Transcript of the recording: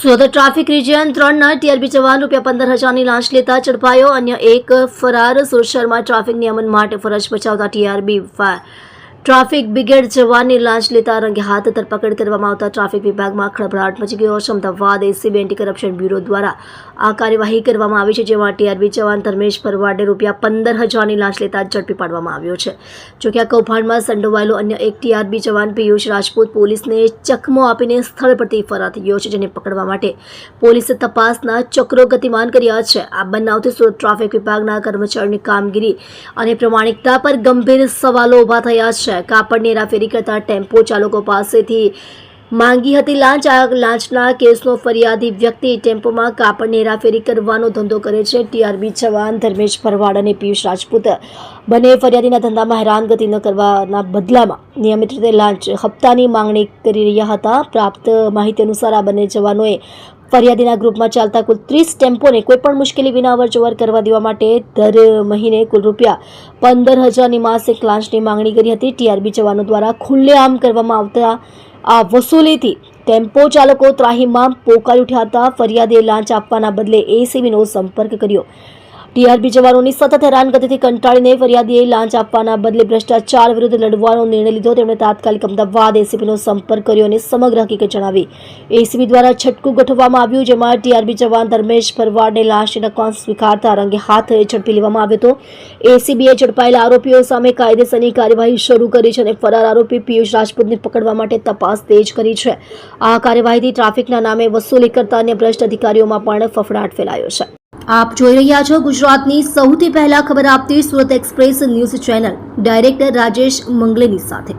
Surat traffic region 3ના TRB જવાન ₹15,000ની લાંચ લેતા ઝડપાયો. અન્ય એક ફરાર સુરત શહેરમાં ટ્રાફિક નિયમન માટે ફરજ બજાવતા ટીઆરબી ટ્રાફિક બ્રિગેડ જવાનની લાંચ લેતા રંગે હાથ ધરપકડ કરવામાં આવતા ટ્રાફિક વિભાગમાં ખળભળાટ મચી ગયો છે. Ahmedabad ACB anti corruption bureau દ્વારા આ કાર્યવાહી કરવામાં આવી છે, જેમાં ટીઆરબી જવાન ધર્મેશ ભરવાડને ₹15,000ની લાંચ લેતા ઝડપી પાડવામાં આવ્યો છે. જોકે આ કૌભાંડમાં સંડોવાયેલો અન્ય એક ટીઆરબી જવાન પિયુષ રાજપૂત પોલીસને ચકમો આપીને સ્થળ પરથી ફરાર થઈ ગયો છે, જેને પકડવા માટે પોલીસે તપાસના ચક્રો ગતિમાન કર્યા છે. આ બનાવથી સુરત ટ્રાફિક વિભાગના કર્મચારીઓની કામગીરી અને પ્રામાણિકતા પર ગંભીર સવાલો ઊભા થયા છે. કાપડની હેરાફેરી કરતા ટેમ્પો ચાલકો પાસેથી માંગી હતી લાંચ. આ લાંચના કેસનો ફરિયાદી વ્યક્તિ ટેમ્પોમાં કાપડની હેરાફેરી કરવાનો ધંધો કરે છે. ટીઆરબી જવાન ધર્મેશ ભરવાડ અને પિયુષ રાજપૂત બંને ફરિયાદીના ધંધામાં હેરાનગતિ ન કરવાના બદલામાં નિયમિત રીતે લાંચ હપ્તાની માંગણી કરી રહ્યા હતા. પ્રાપ્ત માહિતી અનુસાર આ બંને જવાનોએ ફરિયાદીના ગ્રુપમાં ચાલતા કુલ 30 ટેમ્પોને કોઈપણ મુશ્કેલી વિના અવરજવર કરવા દેવા માટે દર મહિને કુલ ₹15,000ની માસિક લાંચની માંગણી કરી હતી. ટીઆરબી જવાનો દ્વારા ખુલ્લેઆમ કરવામાં આવતા આ વસૂલીથી ટેમ્પો ચાલકો ત્રાહિમામ પોકારી ઉઠ્યા હતા. ફરિયાદીએ લાંચ આપવાના બદલે એસીબીનો સંપર્ક કર્યો. ટીઆરબી જવાનોની સતત હેરાનગતિથી કંટાળીને ફરિયાદીએ લાંચ આપવાના બદલે ભ્રષ્ટાચાર વિરુદ્ધ લડવાનો નિર્ણય લીધો. તેમણે તાત્કાલિક અમદાવાદ એસીબીનો સંપર્ક કર્યો અને સમગ્ર હકીકત જણાવી. એસીબી દ્વારા છટકું ગોઠવવામાં આવ્યું, જેમાં ટીઆરબી જવાન ધર્મેશ ભરવાડને લાંચની રકમ સ્વીકારતા રંગે હાથ ઝડપી લેવામાં આવ્યો હતો. એસીબીએ ઝડપાયેલા આરોપીઓ સામે કાયદેસરની કાર્યવાહી શરૂ કરી છે અને ફરાર આરોપી પિયુષ રાજપૂતને પકડવા માટે તપાસ તેજ કરી છે. આ કાર્યવાહીથી ટ્રાફિકના નામે વસૂલી કરતા અન્ય ભ્રષ્ટ અધિકારીઓમાં પણ ફફડાટ ફેલાયો છે. આપ જોઈ રહ્યા છો ગુજરાતની સૌથી પહેલા ખબર આપતી Surat express news channel director Rajesh મંગલેની સાથે.